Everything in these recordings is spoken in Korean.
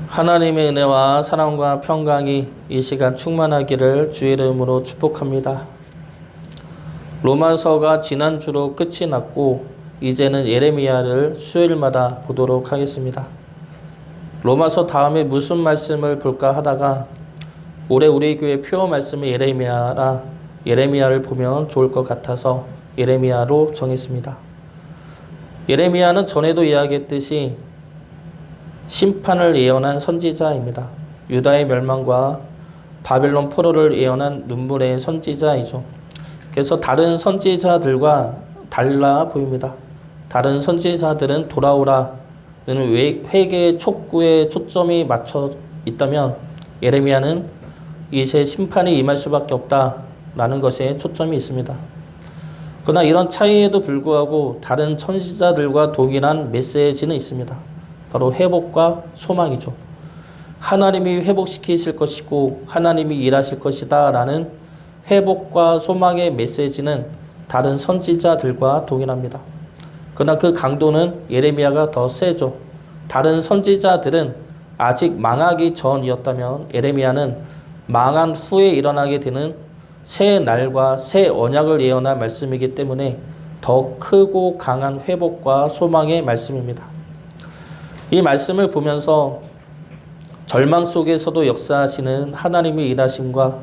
하나님의 은혜와 사랑과 평강이 이 시간 충만하기를 주의 이름으로 축복합니다. 로마서가 지난주로 끝이 났고 이제는 예레미야를 수요일마다 보도록 하겠습니다. 로마서 다음에 무슨 말씀을 볼까 하다가 올해 우리 교회 표어 말씀이 예레미야라 예레미야를 보면 좋을 것 같아서 예레미야로 정했습니다. 예레미야는 전에도 이야기했듯이 심판을 예언한 선지자입니다. 유다의 멸망과 바벨론 포로를 예언한 눈물의 선지자이죠. 그래서 다른 선지자들과 달라 보입니다. 다른 선지자들은 돌아오라는 회개의 촉구에 초점이 맞춰 있다면 예레미야는 이제 심판이 임할 수밖에 없다라는 것에 초점이 있습니다. 그러나 이런 차이에도 불구하고 다른 선지자들과 동일한 메시지는 있습니다. 바로 회복과 소망이죠. 하나님이 회복시키실 것이고 하나님이 일하실 것이다 라는 회복과 소망의 메시지는 다른 선지자들과 동일합니다. 그러나 그 강도는 예레미야가 더 세죠. 다른 선지자들은 아직 망하기 전이었다면 예레미야는 망한 후에 일어나게 되는 새 날과 새 언약을 예언한 말씀이기 때문에 더 크고 강한 회복과 소망의 말씀입니다. 이 말씀을 보면서 절망 속에서도 역사하시는 하나님의 일하심과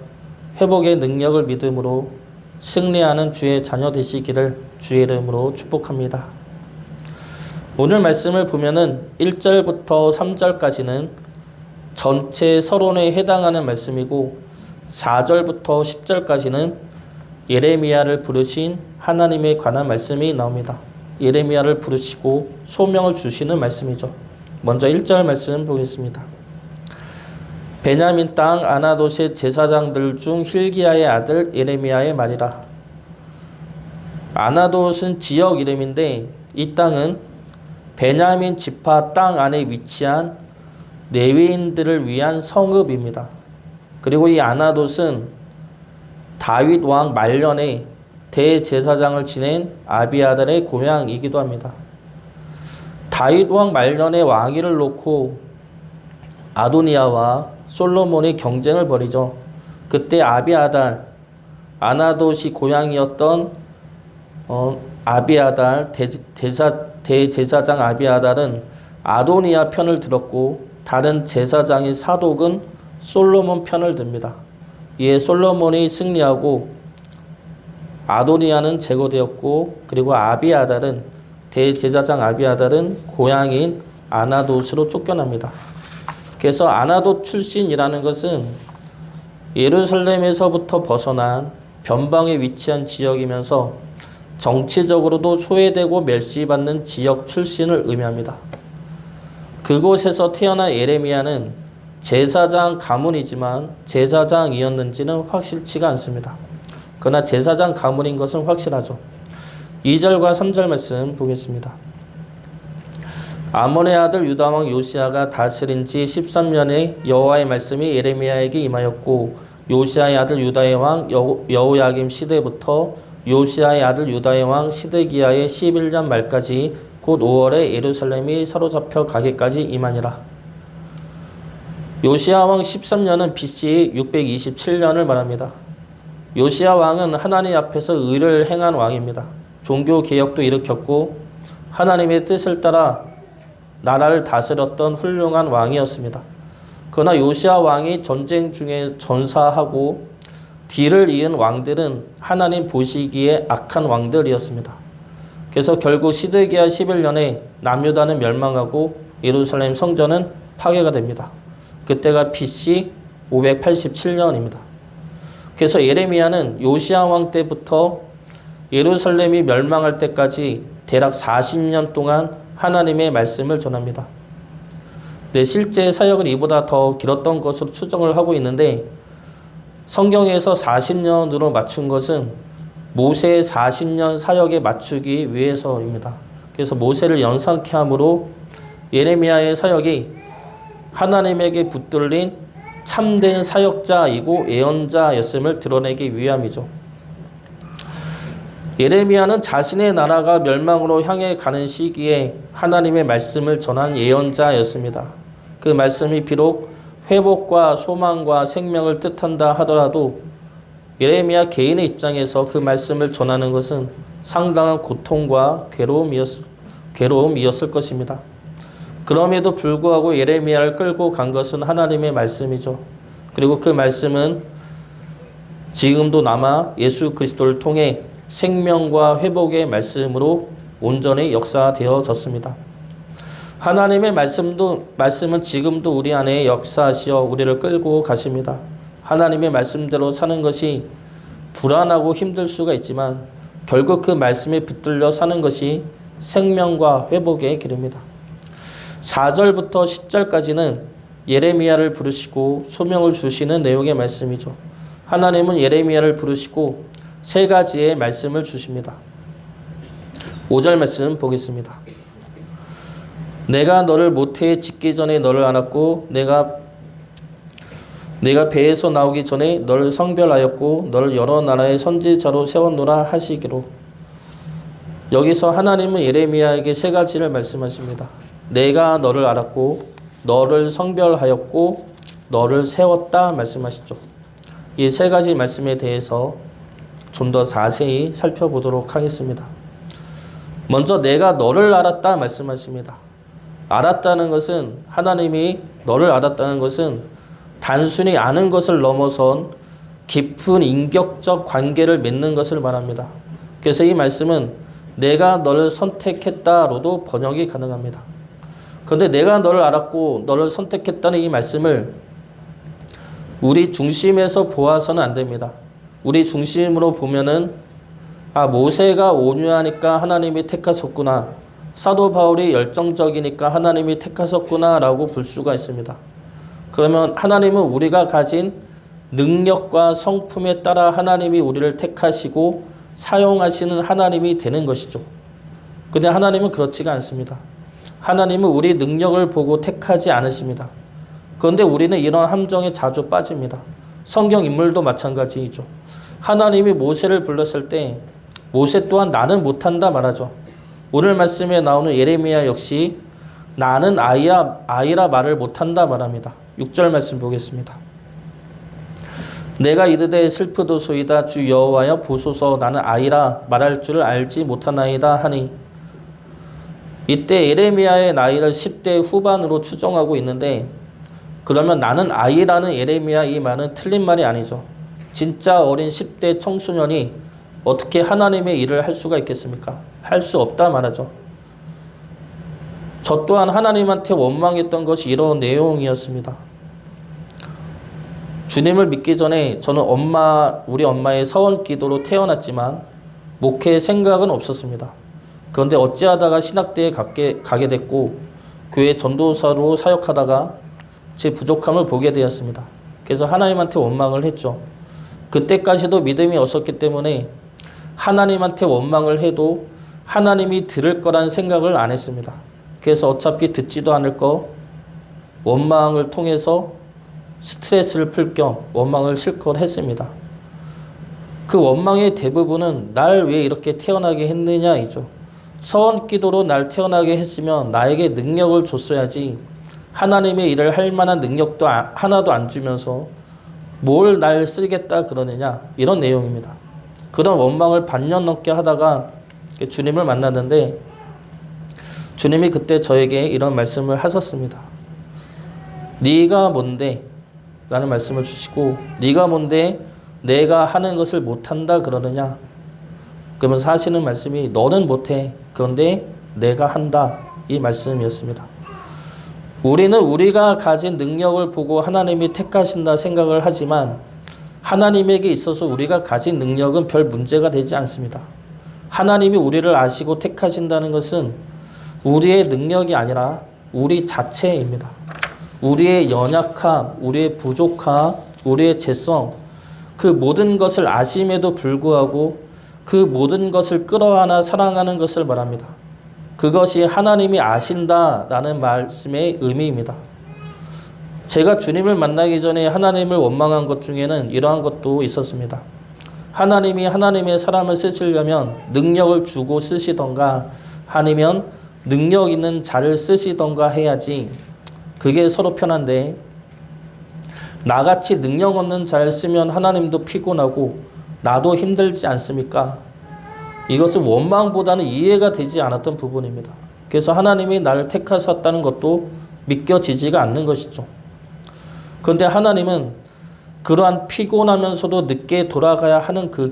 회복의 능력을 믿음으로 승리하는 주의 자녀 되시기를 주의 이름으로 축복합니다. 오늘 말씀을 보면은 1절부터 3절까지는 전체 서론에 해당하는 말씀이고 4절부터 10절까지는 예레미야를 부르신 하나님에 관한 말씀이 나옵니다. 예레미야를 부르시고 소명을 주시는 말씀이죠. 먼저 1절 말씀 보겠습니다. 베냐민 땅 아나돗의 제사장들 중 힐기야의 아들 예레미야의 말이라. 아나돗은 지역 이름인데 이 땅은 베냐민 지파 땅 안에 위치한 레위인들을 위한 성읍입니다. 그리고 이 아나돗은 다윗 왕 말년에 대제사장을 지낸 아비아달의 고향이기도 합니다. 다윗 왕 말년에 왕위를 놓고 아도니아와 솔로몬이 경쟁을 벌이죠. 그때 아비아달, 아나돗이 고향이었던 아비아달, 대제사장 아비아달은 아도니아 편을 들었고 다른 제사장인 사독은 솔로몬 편을 듭니다. 이에 솔로몬이 승리하고 아도니아는 제거되었고 그리고 아비아달은 대제사장 아비아달은 고향인 아나돗으로 쫓겨납니다. 그래서 아나돗 출신이라는 것은 예루살렘에서부터 벗어난 변방에 위치한 지역이면서 정치적으로도 소외되고 멸시받는 지역 출신을 의미합니다. 그곳에서 태어난 예레미야는 제사장 가문이지만 제사장이었는지는 확실치가 않습니다. 그러나 제사장 가문인 것은 확실하죠. 2절과 3절 말씀 보겠습니다. 아몬의 아들 유다왕 요시야가 다스린 지 13년에 여호와의 말씀이 예레미야에게 임하였고 요시야의 아들 유다의 왕 여호야김 시대부터 요시야의 아들 유다의 왕 시드기야의 11년 말까지 곧 5월에 예루살렘이 사로잡혀 가기까지 임하니라. 요시야 왕 13년은 BC 627년을 말합니다. 요시야 왕은 하나님 앞에서 의를 행한 왕입니다. 종교 개혁도 일으켰고 하나님의 뜻을 따라 나라를 다스렸던 훌륭한 왕이었습니다. 그러나 요시야 왕이 전쟁 중에 전사하고 뒤를 이은 왕들은 하나님 보시기에 악한 왕들이었습니다. 그래서 결국 시드기야 11년에 남유다는 멸망하고 예루살렘 성전은 파괴가 됩니다. 그때가 BC 587년입니다. 그래서 예레미야는 요시야 왕 때부터 예루살렘이 멸망할 때까지 대략 40년 동안 하나님의 말씀을 전합니다. 네, 실제 사역은 이보다 더 길었던 것으로 추정을 하고 있는데 성경에서 40년으로 맞춘 것은 모세의 40년 사역에 맞추기 위해서입니다. 그래서 모세를 연상케 함으로 예레미야의 사역이 하나님에게 붙들린 참된 사역자이고 예언자였음을 드러내기 위함이죠. 예레미야는 자신의 나라가 멸망으로 향해 가는 시기에 하나님의 말씀을 전한 예언자였습니다. 그 말씀이 비록 회복과 소망과 생명을 뜻한다 하더라도 예레미야 개인의 입장에서 그 말씀을 전하는 것은 상당한 고통과 괴로움이었을 것입니다. 그럼에도 불구하고 예레미야를 끌고 간 것은 하나님의 말씀이죠. 그리고 그 말씀은 지금도 남아 예수 그리스도를 통해 생명과 회복의 말씀으로 온전히 역사되어졌습니다. 하나님의 말씀은 지금도 우리 안에 역사하시어 우리를 끌고 가십니다. 하나님의 말씀대로 사는 것이 불안하고 힘들 수가 있지만 결국 그 말씀에 붙들려 사는 것이 생명과 회복의 길입니다. 4절부터 10절까지는 예레미야를 부르시고 소명을 주시는 내용의 말씀이죠. 하나님은 예레미야를 부르시고 세 가지의 말씀을 주십니다. 5절 말씀 보겠습니다. 내가 너를 모태에 짓기 전에 너를 알았고 내가 배에서 나오기 전에 너를 성별하였고 너를 여러 나라의 선지자로 세웠노라 하시기로. 여기서 하나님은 예레미야에게 세 가지를 말씀하십니다. 내가 너를 알았고 너를 성별하였고 너를 세웠다 말씀하시죠. 이 세 가지 말씀에 대해서 좀 더 자세히 살펴보도록 하겠습니다. 먼저 내가 너를 알았다 말씀하십니다. 알았다는 것은 하나님이 너를 알았다는 것은 단순히 아는 것을 넘어선 깊은 인격적 관계를 맺는 것을 말합니다. 그래서 이 말씀은 내가 너를 선택했다로도 번역이 가능합니다. 그런데 내가 너를 알았고 너를 선택했다는 이 말씀을 우리 중심에서 보아서는 안 됩니다. 우리 중심으로 보면은 모세가 온유하니까 하나님이 택하셨구나. 사도 바울이 열정적이니까 하나님이 택하셨구나 라고 볼 수가 있습니다. 그러면 하나님은 우리가 가진 능력과 성품에 따라 하나님이 우리를 택하시고 사용하시는 하나님이 되는 것이죠. 근데 하나님은 그렇지가 않습니다. 하나님은 우리 능력을 보고 택하지 않으십니다. 그런데 우리는 이런 함정에 자주 빠집니다. 성경 인물도 마찬가지이죠. 하나님이 모세를 불렀을 때 모세 또한 나는 못한다 말하죠. 오늘 말씀에 나오는 예레미야 역시 나는 아이라 말을 못한다 말합니다. 6절 말씀 보겠습니다. 내가 이르되 슬프도소이다 주 여호와여 보소서 나는 아이라 말할 줄을 알지 못하나이다 하니. 이때 예레미야의 나이를 10대 후반으로 추정하고 있는데 그러면 나는 아이라는 예레미야 이 말은 틀린 말이 아니죠. 진짜 어린 10대 청소년이 어떻게 하나님의 일을 할 수가 있겠습니까? 할 수 없다 말하죠. 저 또한 하나님한테 원망했던 것이 이런 내용이었습니다. 주님을 믿기 전에 저는 우리 엄마의 서원기도로 태어났지만 목회 생각은 없었습니다. 그런데 어찌하다가 신학대에 가게 됐고 교회 전도사로 사역하다가 제 부족함을 보게 되었습니다. 그래서 하나님한테 원망을 했죠. 그때까지도 믿음이 없었기 때문에 하나님한테 원망을 해도 하나님이 들을 거란 생각을 안 했습니다. 그래서 어차피 듣지도 않을 거 원망을 통해서 스트레스를 풀 겸 원망을 실컷 했습니다. 그 원망의 대부분은 날 왜 이렇게 태어나게 했느냐이죠. 서원기도로 날 태어나게 했으면 나에게 능력을 줬어야지 하나님의 일을 할 만한 능력도 하나도 안 주면서 뭘 날 쓰겠다 그러느냐 이런 내용입니다. 그런 원망을 반년 넘게 하다가 주님을 만났는데 주님이 그때 저에게 이런 말씀을 하셨습니다. 네가 뭔데? 라는 말씀을 주시고 네가 뭔데 내가 하는 것을 못한다 그러느냐? 그러면서 하시는 말씀이 너는 못해. 그런데 내가 한다. 이 말씀이었습니다. 우리는 우리가 가진 능력을 보고 하나님이 택하신다 생각을 하지만 하나님에게 있어서 우리가 가진 능력은 별 문제가 되지 않습니다. 하나님이 우리를 아시고 택하신다는 것은 우리의 능력이 아니라 우리 자체입니다. 우리의 연약함, 우리의 부족함, 우리의 죄성, 그 모든 것을 아심에도 불구하고 그 모든 것을 끌어안아 사랑하는 것을 말합니다. 그것이 하나님이 아신다라는 말씀의 의미입니다. 제가 주님을 만나기 전에 하나님을 원망한 것 중에는 이러한 것도 있었습니다. 하나님이 하나님의 사람을 쓰시려면 능력을 주고 쓰시던가 아니면 능력 있는 자를 쓰시던가 해야지 그게 서로 편한데 나같이 능력 없는 자를 쓰면 하나님도 피곤하고 나도 힘들지 않습니까? 이것은 원망보다는 이해가 되지 않았던 부분입니다. 그래서 하나님이 나를 택하셨다는 것도 믿겨지지가 않는 것이죠. 그런데 하나님은 그러한 피곤하면서도 늦게 돌아가야 하는 그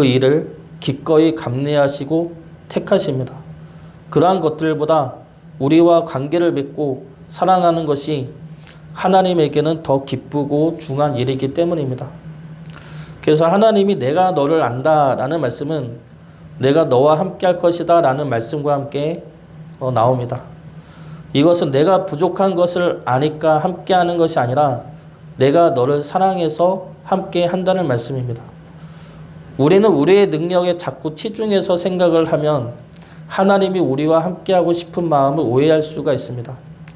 일을 기꺼이 감내하시고 택하십니다. 그러한 것들보다 우리와 관계를 맺고 사랑하는 것이 하나님에게는 더 기쁘고 중요한 일이기 때문입니다. 그래서 하나님이 내가 너를 안다라는 말씀은 내가 너와 함께 할 것이다 라는 말씀과 함께 나옵니다. 이것은 내가 부족한 것을 아니까 함께 하는 것이 아니라 내가 너를 사랑해서 함께 한다는 말씀입니다. 우리는 우리의 능력에 자꾸 치중해서 생각을 하면 하나님이 우리와 함께하고 싶은 마음을 오해할 수가 있습니다.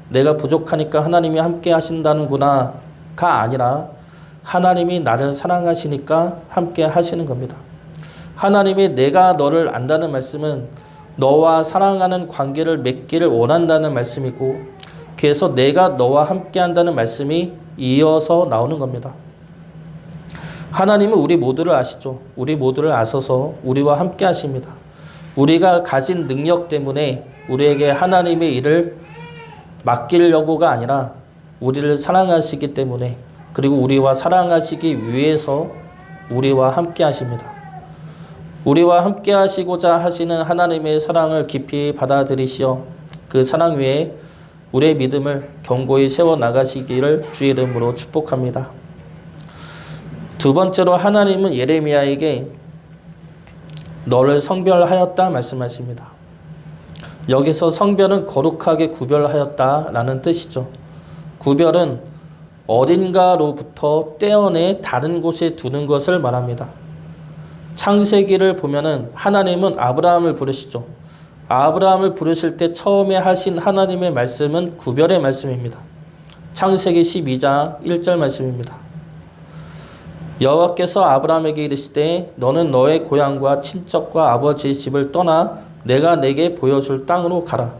내가 부족하니까 하나님이 함께 하신다는구나가 아니라 하나님이 나를 사랑하시니까 함께 하시는 겁니다. 하나님이 내가 너를 안다는 말씀은 너와 사랑하는 관계를 맺기를 원한다는 말씀이고, 그래서 내가 너와 함께 한다는 말씀이 이어서 나오는 겁니다. 하나님은 우리 모두를 아시죠. 우리 모두를 아셔서 우리와 함께 하십니다. 우리가 가진 능력 때문에 우리에게 하나님의 일을 맡기려고가 아니라 우리를 사랑하시기 때문에, 그리고 우리와 사랑하시기 위해서 우리와 함께 하십니다. 우리와 함께 하시고자 하시는 하나님의 사랑을 깊이 받아들이시어 그 사랑 위에 우리의 믿음을 견고히 세워나가시기를 주의 이름으로 축복합니다. 두 번째로 하나님은 예레미야에게 너를 성별하였다 말씀하십니다. 여기서 성별은 거룩하게 구별하였다라는 뜻이죠. 구별은 어딘가로부터 떼어내 다른 곳에 두는 것을 말합니다. 창세기를 보면은 하나님은 아브라함을 부르시죠. 아브라함을 부르실 때 처음에 하신 하나님의 말씀은 구별의 말씀입니다. 창세기 12장 1절 말씀입니다. 여호와께서 아브라함에게 이르시되 너는 너의 고향과 친척과 아버지의 집을 떠나 내가 내게 보여줄 땅으로 가라.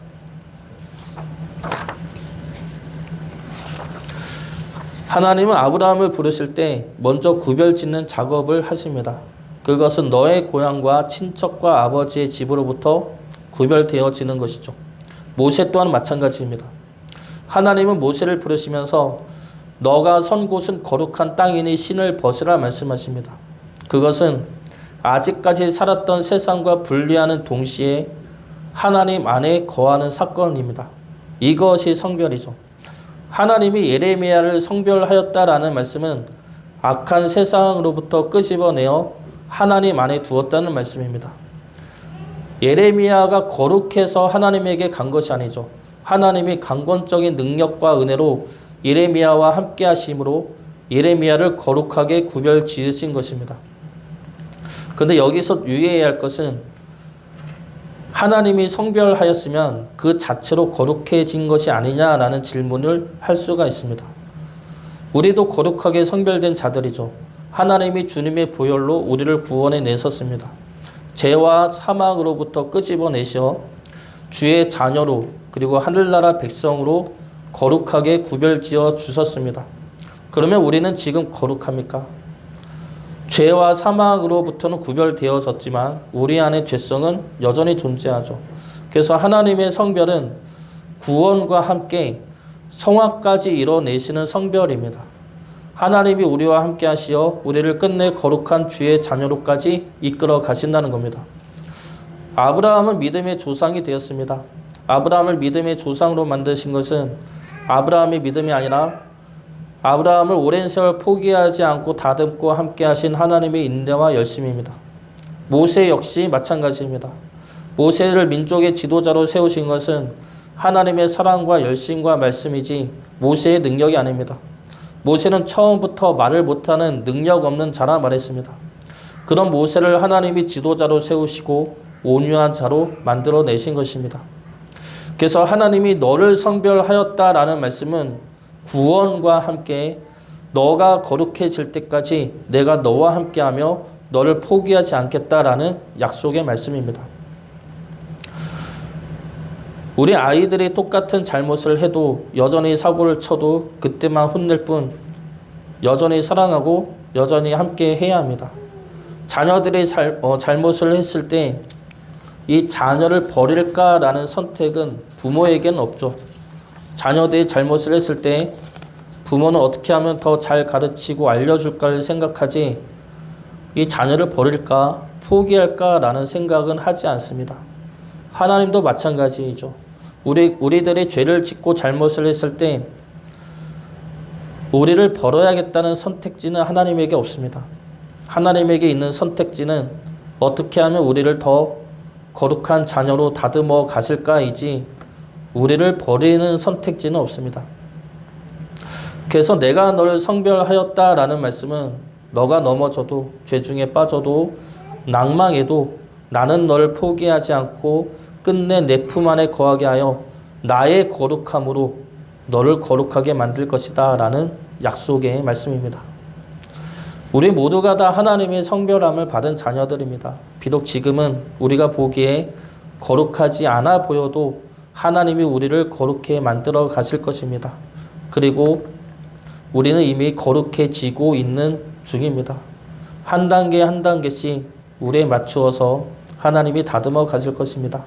하나님은 아브라함을 부르실 때 먼저 구별 짓는 작업을 하십니다. 그것은 너의 고향과 친척과 아버지의 집으로부터 구별되어지는 것이죠. 모세 또한 마찬가지입니다. 하나님은 모세를 부르시면서 너가 선 곳은 거룩한 땅이니 신을 벗으라 말씀하십니다. 그것은 아직까지 살았던 세상과 분리하는 동시에 하나님 안에 거하는 사건입니다. 이것이 성별이죠. 하나님이 예레미야를 성별하였다라는 말씀은 악한 세상으로부터 끄집어내어 하나님 안에 두었다는 말씀입니다. 예레미야가 거룩해서 하나님에게 간 것이 아니죠. 하나님이 강권적인 능력과 은혜로 예레미야와 함께 하심으로 예레미야를 거룩하게 구별 지으신 것입니다. 그런데 여기서 유의해야 할 것은 하나님이 성별하였으면 그 자체로 거룩해진 것이 아니냐라는 질문을 할 수가 있습니다. 우리도 거룩하게 성별된 자들이죠. 하나님이 주님의 보혈로 우리를 구원해 내셨습니다. 죄와 사망으로부터 끄집어내셔 주의 자녀로 그리고 하늘나라 백성으로 거룩하게 구별지어 주셨습니다. 그러면 우리는 지금 거룩합니까? 죄와 사망으로부터는 구별되어졌지만 우리 안에 죄성은 여전히 존재하죠. 그래서 하나님의 성별은 구원과 함께 성화까지 이뤄내시는 성별입니다. 하나님이 우리와 함께 하시어 우리를 끝내 거룩한 주의 자녀로까지 이끌어 가신다는 겁니다. 아브라함은 믿음의 조상이 되었습니다. 아브라함을 믿음의 조상으로 만드신 것은 아브라함의 믿음이 아니라 아브라함을 오랜 세월 포기하지 않고 다듬고 함께 하신 하나님의 인내와 열심입니다. 모세 역시 마찬가지입니다. 모세를 민족의 지도자로 세우신 것은 하나님의 사랑과 열심과 말씀이지 모세의 능력이 아닙니다. 모세는 처음부터 말을 못하는 능력 없는 자라 말했습니다. 그런 모세를 하나님이 지도자로 세우시고 온유한 자로 만들어내신 것입니다. 그래서 하나님이 너를 성별하였다라는 말씀은 구원과 함께 너가 거룩해질 때까지 내가 너와 함께하며 너를 포기하지 않겠다라는 약속의 말씀입니다. 우리 아이들이 똑같은 잘못을 해도 여전히 사고를 쳐도 그때만 혼낼 뿐 여전히 사랑하고 여전히 함께 해야 합니다. 자녀들이 잘못을 했을 때 이 자녀를 버릴까라는 선택은 부모에게는 없죠. 자녀들이 잘못을 했을 때 부모는 어떻게 하면 더 잘 가르치고 알려줄까를 생각하지 이 자녀를 버릴까 포기할까라는 생각은 하지 않습니다. 하나님도 마찬가지이죠. 우리들이 죄를 짓고 잘못을 했을 때 우리를 벌어야겠다는 선택지는 하나님에게 없습니다. 하나님에게 있는 선택지는 어떻게 하면 우리를 더 거룩한 자녀로 다듬어 가실까이지 우리를 버리는 선택지는 없습니다. 그래서 내가 너를 성별하였다라는 말씀은 너가 넘어져도 죄 중에 빠져도 낭망해도 나는 너를 포기하지 않고 끝내 내 품 안에 거하게 하여 나의 거룩함으로 너를 거룩하게 만들 것이다 라는 약속의 말씀입니다. 우리 모두가 다 하나님의 성별함을 받은 자녀들입니다. 비록 지금은 우리가 보기에 거룩하지 않아 보여도 하나님이 우리를 거룩해 만들어 가실 것입니다. 그리고 우리는 이미 거룩해지고 있는 중입니다. 한 단계 한 단계씩 우리에 맞추어서 하나님이 다듬어 가실 것입니다.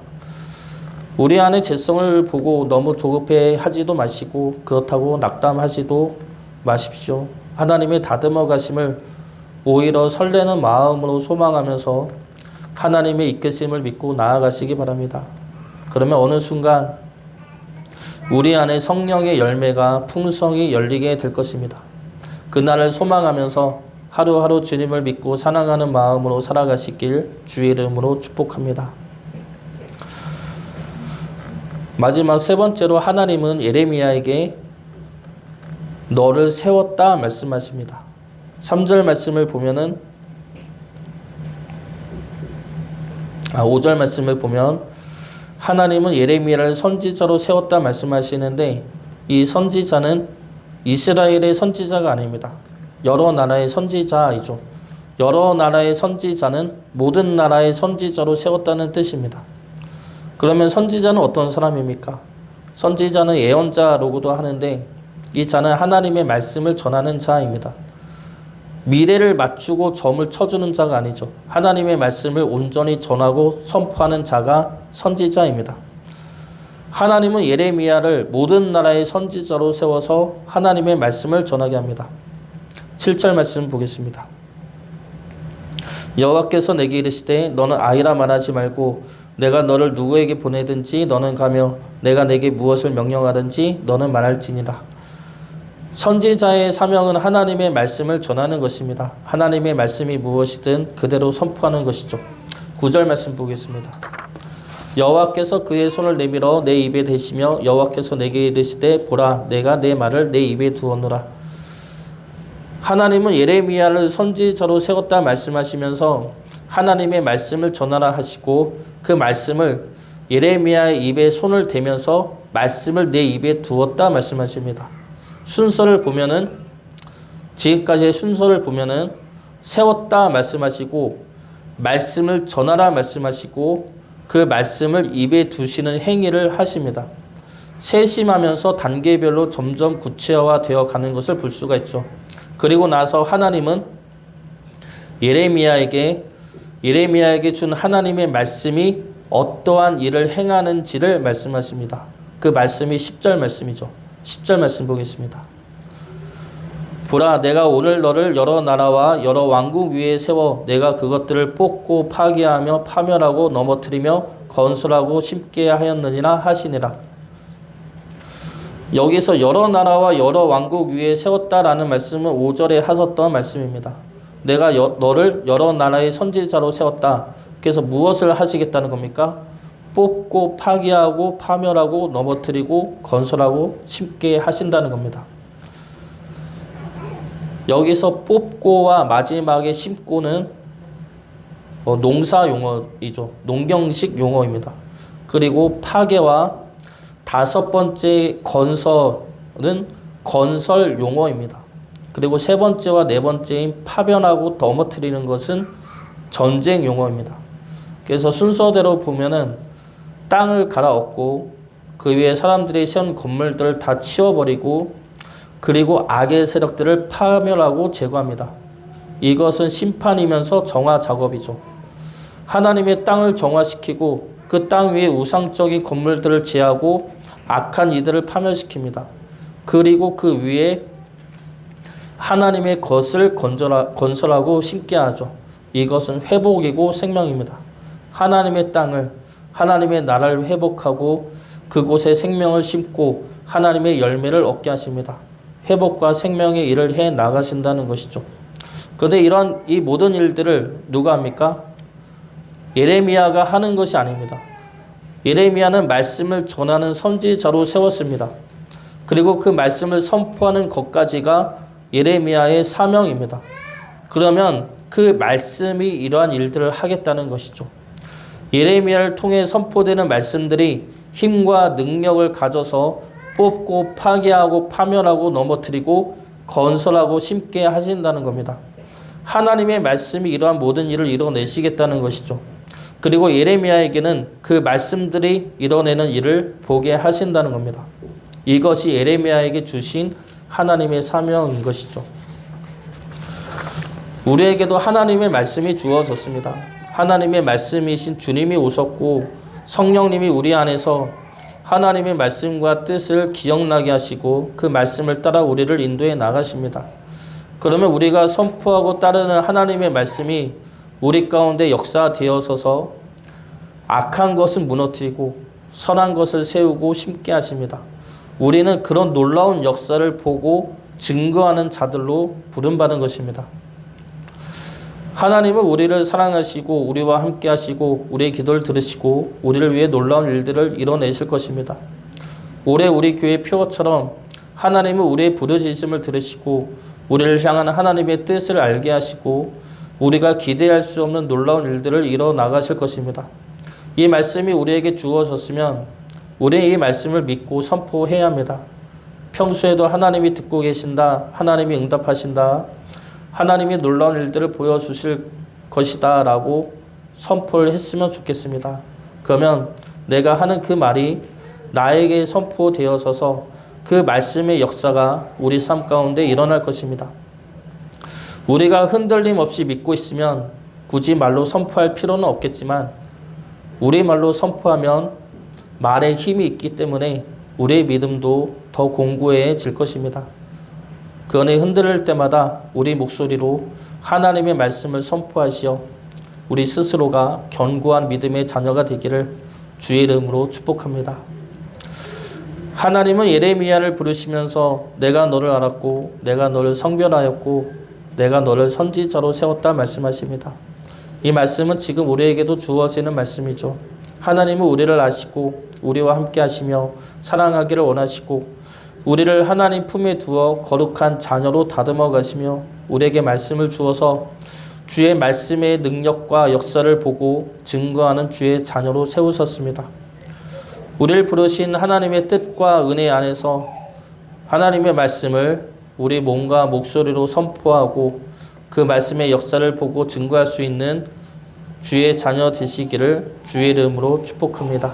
우리 안의 죄성을 보고 너무 조급해 하지도 마시고 그렇다고 낙담하지도 마십시오. 하나님의 다듬어 가심을 오히려 설레는 마음으로 소망하면서 하나님의 이끄심을 믿고 나아가시기 바랍니다. 그러면 어느 순간 우리 안에 성령의 열매가 풍성히 열리게 될 것입니다. 그날을 소망하면서 하루하루 주님을 믿고 사랑하는 마음으로 살아가시길 주의 이름으로 축복합니다. 마지막 세 번째로 하나님은 예레미야에게 너를 세웠다 말씀하십니다. 3절 말씀을 보면은 5절 말씀을 보면 하나님은 예레미야를 선지자로 세웠다 말씀하시는데 이 선지자는 이스라엘의 선지자가 아닙니다. 여러 나라의 선지자이죠. 여러 나라의 선지자는 모든 나라의 선지자로 세웠다는 뜻입니다. 그러면 선지자는 어떤 사람입니까? 선지자는 예언자로고도 하는데 이 자는 하나님의 말씀을 전하는 자입니다. 미래를 맞추고 점을 쳐주는 자가 아니죠. 하나님의 말씀을 온전히 전하고 선포하는 자가 선지자입니다. 하나님은 예레미야를 모든 나라의 선지자로 세워서 하나님의 말씀을 전하게 합니다. 7절 말씀 보겠습니다. 여호와께서 내게 이르시되 너는 아이라 말하지 말고 내가 너를 누구에게 보내든지 너는 가며 내가 내게 무엇을 명령하든지 너는 말할지니라. 선지자의 사명은 하나님의 말씀을 전하는 것입니다. 하나님의 말씀이 무엇이든 그대로 선포하는 것이죠. 9절 말씀 보겠습니다. 여호와께서 그의 손을 내밀어 내 입에 대시며 여호와께서 내게 이르시되 보라 내가 내 말을 내 입에 두었노라. 하나님은 예레미야를 선지자로 세웠다 말씀하시면서 하나님의 말씀을 전하라 하시고 그 말씀을 예레미야의 입에 손을 대면서 말씀을 내 입에 두었다 말씀하십니다. 순서를 보면은 지금까지의 순서를 보면은 세웠다 말씀하시고 말씀을 전하라 말씀하시고 그 말씀을 입에 두시는 행위를 하십니다. 세심하면서 단계별로 점점 구체화되어 가는 것을 볼 수가 있죠. 그리고 나서 하나님은 예레미야에게 준 하나님의 말씀이 어떠한 일을 행하는지를 말씀하십니다. 그 말씀이 10절 말씀이죠. 10절 말씀 보겠습니다. 보라 내가 오늘 너를 여러 나라와 여러 왕국 위에 세워 내가 그것들을 뽑고 파괴하며 파멸하고 넘어뜨리며 건설하고 심게 하였느니라 하시니라. 여기서 여러 나라와 여러 왕국 위에 세웠다라는 말씀은 5절에 하셨던 말씀입니다. 내가 너를 여러 나라의 선지자로 세웠다. 그래서 무엇을 하시겠다는 겁니까? 뽑고 파괴하고 파멸하고 넘어뜨리고 건설하고 심게 하신다는 겁니다. 여기서 뽑고와 마지막에 심고는 농사 용어이죠. 농경식 용어입니다. 그리고 파괴와 다섯 번째 건설은 건설 용어입니다. 그리고 세 번째와 네 번째인 파변하고 넘어뜨리는 것은 전쟁 용어입니다. 그래서 순서대로 보면은 땅을 갈아엎고 그 위에 사람들이 세운 건물들을 다 치워버리고 그리고 악의 세력들을 파멸하고 제거합니다. 이것은 심판이면서 정화 작업이죠. 하나님의 땅을 정화시키고 그 땅 위에 우상적인 건물들을 제하고 악한 이들을 파멸시킵니다. 그리고 그 위에 하나님의 것을 건설하고 심게 하죠. 이것은 회복이고 생명입니다. 하나님의 땅을, 하나님의 나라를 회복하고 그곳에 생명을 심고 하나님의 열매를 얻게 하십니다. 회복과 생명의 일을 해 나가신다는 것이죠. 그런데 이 모든 일들을 누가 합니까? 예레미야가 하는 것이 아닙니다. 예레미야는 말씀을 전하는 선지자로 세웠습니다. 그리고 그 말씀을 선포하는 것까지가 예레미야의 사명입니다. 그러면 그 말씀이 이러한 일들을 하겠다는 것이죠. 예레미야를 통해 선포되는 말씀들이 힘과 능력을 가져서 뽑고 파괴하고 파멸하고 넘어뜨리고 건설하고 심게 하신다는 겁니다. 하나님의 말씀이 이러한 모든 일을 이뤄내시겠다는 것이죠. 그리고 예레미야에게는 그 말씀들이 이뤄내는 일을 보게 하신다는 겁니다. 이것이 예레미야에게 주신 하나님의 사명인 것이죠. 우리에게도 하나님의 말씀이 주어졌습니다. 하나님의 말씀이신 주님이 오셨고 성령님이 우리 안에서 하나님의 말씀과 뜻을 기억나게 하시고 그 말씀을 따라 우리를 인도해 나가십니다. 그러면 우리가 선포하고 따르는 하나님의 말씀이 우리 가운데 역사되어서서 악한 것은 무너뜨리고 선한 것을 세우고 심게 하십니다. 우리는 그런 놀라운 역사를 보고 증거하는 자들로 부름받은 것입니다. 하나님은 우리를 사랑하시고 우리와 함께 하시고 우리의 기도를 들으시고 우리를 위해 놀라운 일들을 이뤄내실 것입니다. 올해 우리 교회 표어처럼 하나님은 우리의 부르짖음을 들으시고 우리를 향한 하나님의 뜻을 알게 하시고 우리가 기대할 수 없는 놀라운 일들을 이뤄 나가실 것입니다. 이 말씀이 우리에게 주어졌으면 우리는 이 말씀을 믿고 선포해야 합니다. 평소에도 하나님이 듣고 계신다. 하나님이 응답하신다. 하나님이 놀라운 일들을 보여주실 것이다 라고 선포를 했으면 좋겠습니다. 그러면 내가 하는 그 말이 나에게 선포되어서서 그 말씀의 역사가 우리 삶 가운데 일어날 것입니다. 우리가 흔들림 없이 믿고 있으면 굳이 말로 선포할 필요는 없겠지만 우리 말로 선포하면 말에 힘이 있기 때문에 우리의 믿음도 더 공고해질 것입니다. 그 안에 흔들릴 때마다 우리 목소리로 하나님의 말씀을 선포하시어 우리 스스로가 견고한 믿음의 자녀가 되기를 주의 이름으로 축복합니다. 하나님은 예레미야를 부르시면서 내가 너를 알았고 내가 너를 성별하였고 내가 너를 선지자로 세웠다 말씀하십니다. 이 말씀은 지금 우리에게도 주어지는 말씀이죠. 하나님은 우리를 아시고 우리와 함께 하시며 사랑하기를 원하시고 우리를 하나님 품에 두어 거룩한 자녀로 다듬어 가시며 우리에게 말씀을 주어서 주의 말씀의 능력과 역사를 보고 증거하는 주의 자녀로 세우셨습니다. 우리를 부르신 하나님의 뜻과 은혜 안에서 하나님의 말씀을 우리 몸과 목소리로 선포하고 그 말씀의 역사를 보고 증거할 수 있는 주의 자녀 되시기를 주의 이름으로 축복합니다.